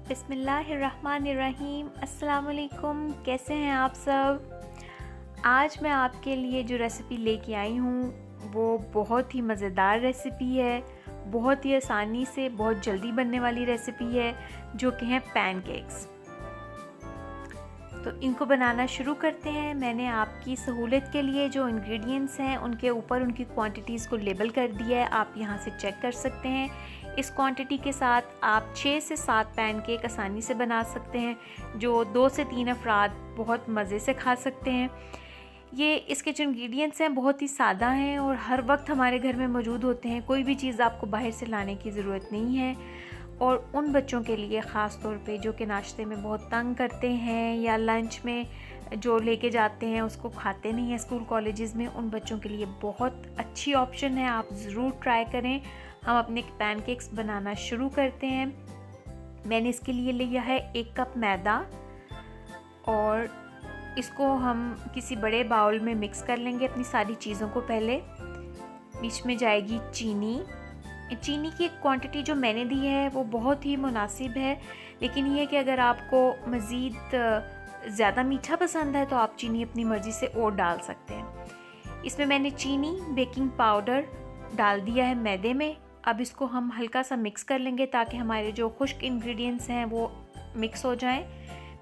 बिस्मिल्लाहिर्रहमानिर्रहीम। अस्सलाम वालेकुम। कैसे हैं आप सब। आज मैं आपके लिए जो रेसिपी लेके आई हूँ वो बहुत ही मज़ेदार रेसिपी है। बहुत ही आसानी से बहुत जल्दी बनने वाली रेसिपी है जो कि हैं पैनकेक्स। तो इनको बनाना शुरू करते हैं। मैंने आपकी सहूलियत के लिए जो इंग्रेडिएंट्स हैं उनके ऊपर उनकी क्वांटिटीज़ को लेबल कर दिया है, आप यहाँ से चेक कर सकते हैं। इस क्वांटिटी के साथ आप 6 से 7 पैनकेक आसानी से बना सकते हैं जो 2 से 3 अफराद बहुत मज़े से खा सकते हैं। ये इसके जो इंग्रेडिएंट्स हैं बहुत ही सादा हैं और हर वक्त हमारे घर में मौजूद होते हैं। कोई भी चीज़ आपको बाहर से लाने की ज़रूरत नहीं है। और उन बच्चों के लिए ख़ास तौर पे जो कि नाश्ते में बहुत तंग करते हैं या लंच में जो लेके जाते हैं उसको खाते नहीं हैं स्कूल कॉलेजेस में, उन बच्चों के लिए बहुत अच्छी ऑप्शन है। आप ज़रूर ट्राई करें। हम अपने पैनकेक्स बनाना शुरू करते हैं। मैंने इसके लिए लिया है 1 कप मैदा और इसको हम किसी बड़े बाउल में मिक्स कर लेंगे अपनी सारी चीज़ों को। पहले बीच में जाएगी चीनी की क्वांटिटी जो मैंने दी है वो बहुत ही मुनासिब है, लेकिन ये कि अगर आपको मज़ीद ज़्यादा मीठा पसंद है तो आप चीनी अपनी मर्ज़ी से और डाल सकते हैं। इसमें मैंने चीनी, बेकिंग पाउडर डाल दिया है मैदे में। अब इसको हम हल्का सा मिक्स कर लेंगे ताकि हमारे जो खुश्क इंग्रेडिएंट्स हैं वो मिक्स हो जाएं।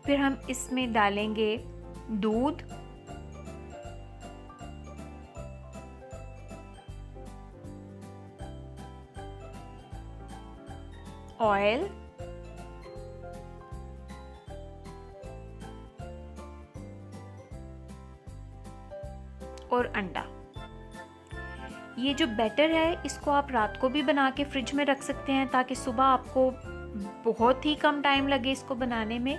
फिर हम इसमें डालेंगे दूध, ऑयल और अंडा। ये जो बैटर है इसको आप रात को भी बना के फ्रिज में रख सकते हैं ताकि सुबह आपको बहुत ही कम टाइम लगे इसको बनाने में।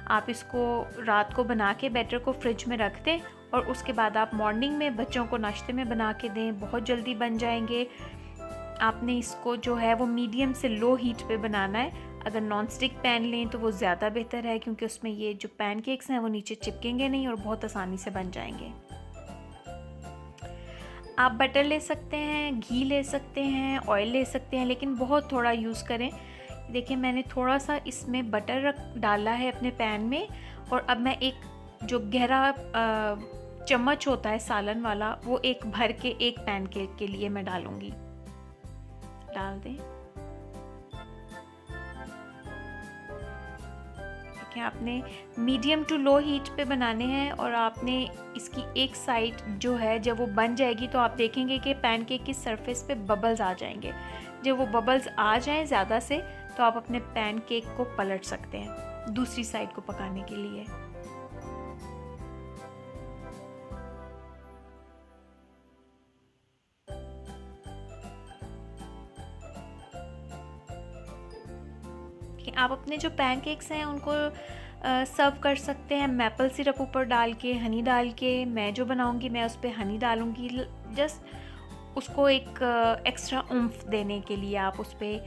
आप इसको रात को बना के बैटर को फ्रिज में रख दें और उसके बाद आप मॉर्निंग में बच्चों को नाश्ते में बना के दें, बहुत जल्दी बन जाएंगे। आपने इसको जो है वो मीडियम से लो हीट पे बनाना है। अगर नॉन स्टिक पैन लें तो वो ज़्यादा बेहतर है क्योंकि उसमें ये जो पैनकेक्स हैं वो नीचे चिपकेंगे नहीं और बहुत आसानी से बन जाएंगे। आप बटर ले सकते हैं, घी ले सकते हैं, ऑयल ले सकते हैं, लेकिन बहुत थोड़ा यूज़ करें। देखिए मैंने थोड़ा सा इसमें बटर डाला है अपने पैन में और अब मैं एक जो गहरा चम्मच होता है सालन वाला वो एक भर के एक पैनकेक के लिए मैं डालूँगी। डाल दें। देखिए आपने मीडियम टू लो हीट पे बनाने हैं और आपने इसकी एक साइड जो है जब वो बन जाएगी तो आप देखेंगे कि पैनकेक की सरफेस पे बबल्स आ जाएंगे। जब वो बबल्स आ जाएं ज़्यादा से तो आप अपने पैनकेक को पलट सकते हैं दूसरी साइड को पकाने के लिए। आप अपने जो पैनकेक्स हैं उनको सर्व कर सकते हैं मैपल सिरप ऊपर डाल के, हनी डाल के। मैं जो बनाऊंगी मैं उस पर हनी डालूंगी जस्ट उसको एक एक्स्ट्रा उम्फ देने के लिए। आप उस पर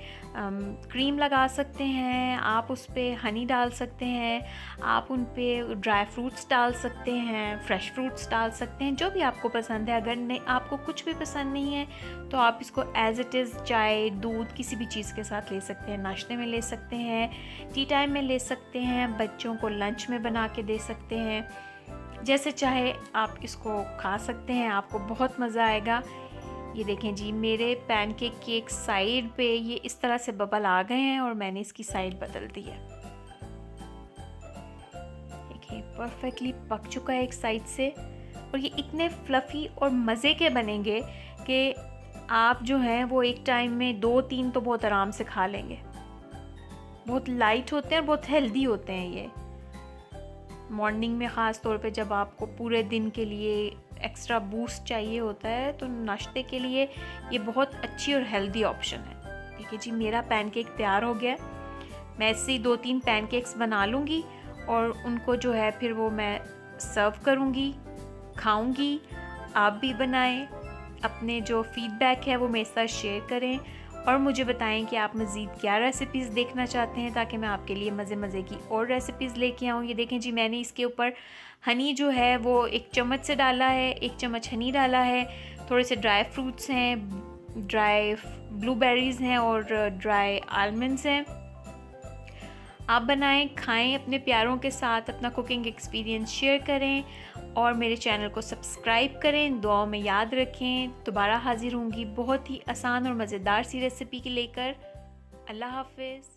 क्रीम लगा सकते हैं, आप उस पर हनी डाल सकते हैं, आप उन पे ड्राई फ्रूट्स डाल सकते हैं, फ्रेश फ्रूट्स डाल सकते हैं, जो भी आपको पसंद है। अगर नहीं आपको कुछ भी पसंद नहीं है तो आप इसको एज़ इट इज़ चाय, दूध, किसी भी चीज़ के साथ ले सकते हैं। नाश्ते में ले सकते हैं, टी टाइम में ले सकते हैं, बच्चों को लंच में बना के दे सकते हैं। जैसे चाहे आप इसको खा सकते हैं, आपको बहुत मज़ा आएगा। ये देखें जी मेरे पैनकेक की एक साइड पे ये इस तरह से बबल आ गए हैं और मैंने इसकी साइड बदल दी है। देखिए परफेक्टली पक चुका है एक साइड से और ये इतने फ्लफ़ी और मज़े के बनेंगे कि आप जो हैं वो एक टाइम में 2-3 तो बहुत आराम से खा लेंगे। बहुत लाइट होते हैं और बहुत हेल्दी होते हैं ये। मॉर्निंग में ख़ास तौर पे जब आपको पूरे दिन के लिए एक्स्ट्रा बूस्ट चाहिए होता है तो नाश्ते के लिए ये बहुत अच्छी और हेल्दी ऑप्शन है। देखिए जी मेरा पैनकेक तैयार हो गया। मैं ऐसे ही 2-3 पैनकेक्स बना लूँगी और उनको जो है फिर वो मैं सर्व करूँगी, खाऊँगी। आप भी बनाएं, अपने जो फीडबैक है वो मेरे साथ शेयर करें और मुझे बताएं कि आप मज़ीद क्या रेसिपीज़ देखना चाहते हैं ताकि मैं आपके लिए मज़े की और रेसिपीज़ लेके आऊँ। ये देखें जी मैंने इसके ऊपर हनी जो है वो 1 चम्मच से डाला है, 1 चम्मच हनी डाला है, थोड़े से ड्राई फ्रूट्स हैं, ड्राई ब्लूबेरीज़ हैं और ड्राई आलमंड्स हैं। आप बनाएं, खाएं, अपने प्यारों के साथ अपना कुकिंग एक्सपीरियंस शेयर करें और मेरे चैनल को सब्सक्राइब करें। दुआओं में याद रखें। दोबारा हाजिर होंगी बहुत ही आसान और मज़ेदार सी रेसिपी के लेकर। अल्लाह हाफ़िज़।